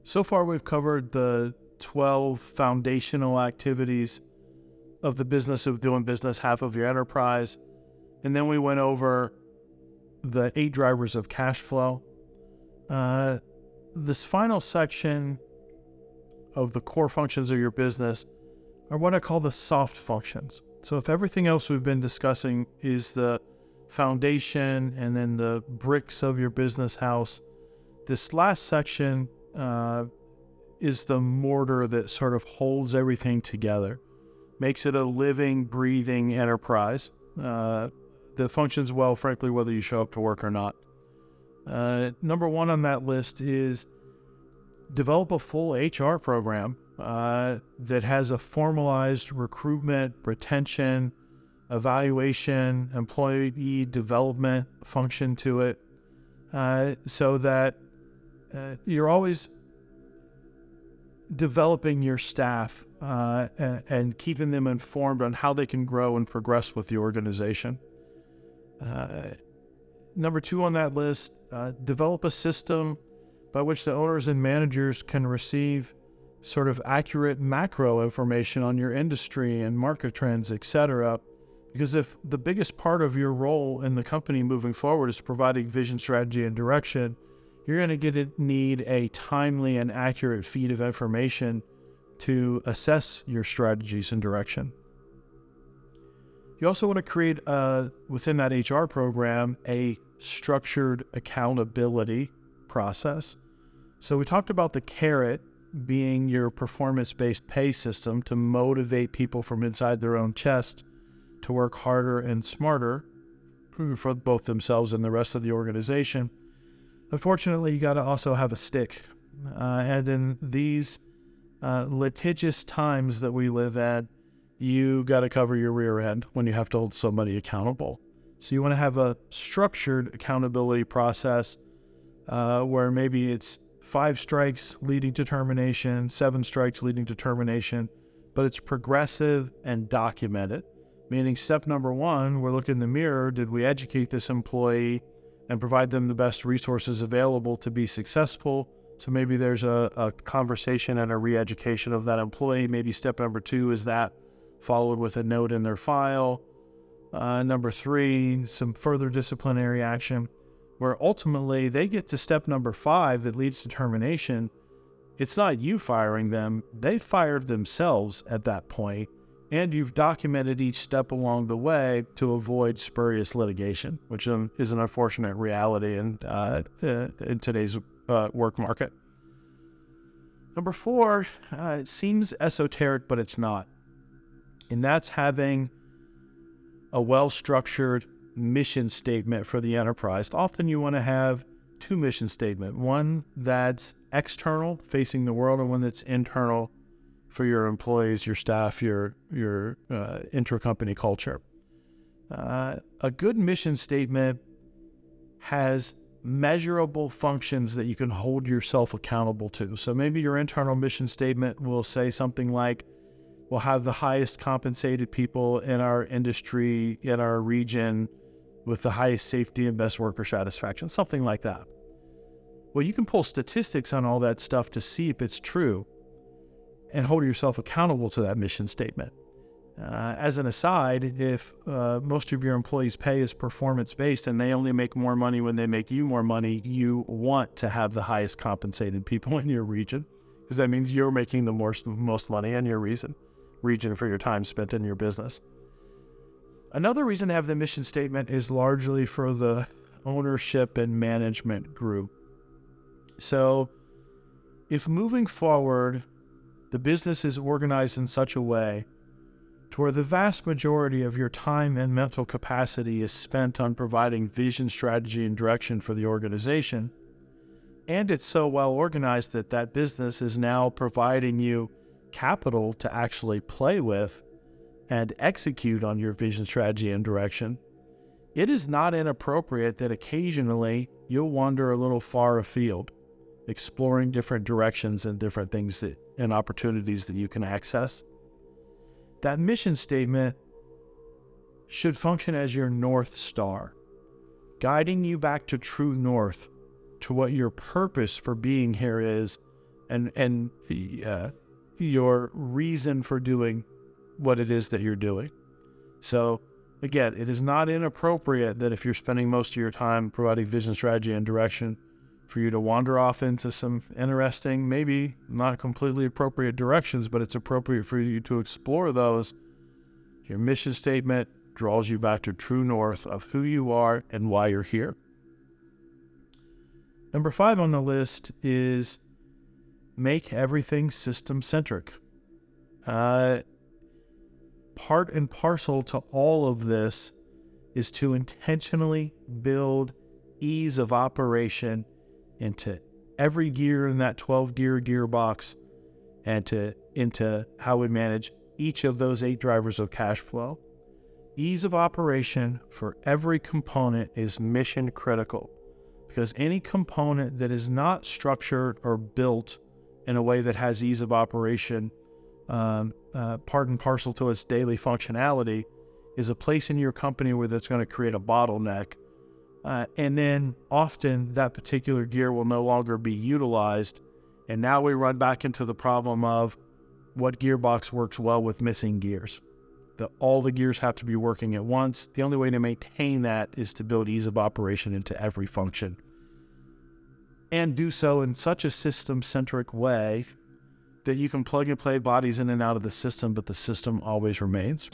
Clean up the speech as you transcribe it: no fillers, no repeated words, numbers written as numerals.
So far, we've covered the 12 foundational activities of the business of doing business, half of your enterprise. And then we went over the 8 drivers of cash flow. This final section of the core functions of your business are what I call the soft functions. So if everything else we've been discussing is the foundation and then the bricks of your business house, this last section is the mortar that sort of holds everything together, makes it a living, breathing enterprise that functions well, frankly, whether you show up to work or not. Number 1 on that list is develop a full HR program that has a formalized recruitment, retention, evaluation, employee development function to it, so that you're always developing your staff and keeping them informed on how they can grow and progress with the organization. Number 2 on that list, develop a system by which the owners and managers can receive sort of accurate macro information on your industry and market trends, etc. Because if the biggest part of your role in the company moving forward is providing vision, strategy, and direction, you're going to need a timely and accurate feed of information to assess your strategies and direction. You also want to create, within that HR program, a structured accountability process. So we talked about the carrot being your performance-based pay system to motivate people from inside their own chest to work harder and smarter for both themselves and the rest of the organization. Unfortunately, you got to also have a stick. And in these litigious times that we live at, you got to cover your rear end when you have to hold somebody accountable. So you want to have a structured accountability process where maybe it's 5 strikes leading to termination, 7 strikes leading to termination, but it's progressive and documented. Meaning step number 1, we're looking in the mirror. Did we educate this employee and provide them the best resources available to be successful? So maybe there's a conversation and a re-education of that employee. Maybe step number 2 is that, followed with a note in their file. Number 3, some further disciplinary action, where ultimately they get to step number 5 that leads to termination. It's not you firing them. They fired themselves at that point, and you've documented each step along the way to avoid spurious litigation, which is an unfortunate reality in today's work market. Number 4, it seems esoteric, but it's not. And that's having a well-structured mission statement for the enterprise. Often you want to have 2 mission statements, one that's external, facing the world, and one that's internal for your employees, your staff, your intra-company culture. A good mission statement has measurable functions that you can hold yourself accountable to. So maybe your internal mission statement will say something like, we'll have the highest compensated people in our industry, in our region, with the highest safety and best worker satisfaction, something like that. Well, you can pull statistics on all that stuff to see if it's true and hold yourself accountable to that mission statement. As an aside, if most of your employees' pay is performance-based and they only make more money when they make you more money, you want to have the highest compensated people in your region, because that means you're making the most money in your region for your time spent in your business. Another reason to have the mission statement is largely for the ownership and management group. So if moving forward, the business is organized in such a way to where the vast majority of your time and mental capacity is spent on providing vision, strategy, and direction for the organization, and it's so well organized that that business is now providing you capital to actually play with and execute on your vision, strategy, and direction, it is not inappropriate that occasionally you'll wander a little far afield, exploring different directions and different things and opportunities that you can access. That mission statement should function as your North Star, guiding you back to true north, to what your purpose for being here is, and your reason for doing what it is that you're doing. So again, it is not inappropriate that if you're spending most of your time providing vision, strategy, and direction, for you to wander off into some interesting, maybe not completely appropriate directions, but it's appropriate for you to explore those. Your mission statement draws you back to true north of who you are and why you're here. Number 5 on the list is make everything system-centric. Part and parcel to all of this is to intentionally build ease of operation into every gear in that 12-gear gearbox and into how we manage each of those 8 drivers of cash flow. Ease of operation for every component is mission critical, because any component that is not structured or built in a way that has ease of operation, part and parcel to its daily functionality, is a place in your company where that's going to create a bottleneck. And then often that particular gear will no longer be utilized. And now we run back into the problem of what gearbox works well with missing gears. All the gears have to be working at once. The only way to maintain that is to build ease of operation into every function. And do so in such a system-centric way that you can plug and play bodies in and out of the system, but the system always remains.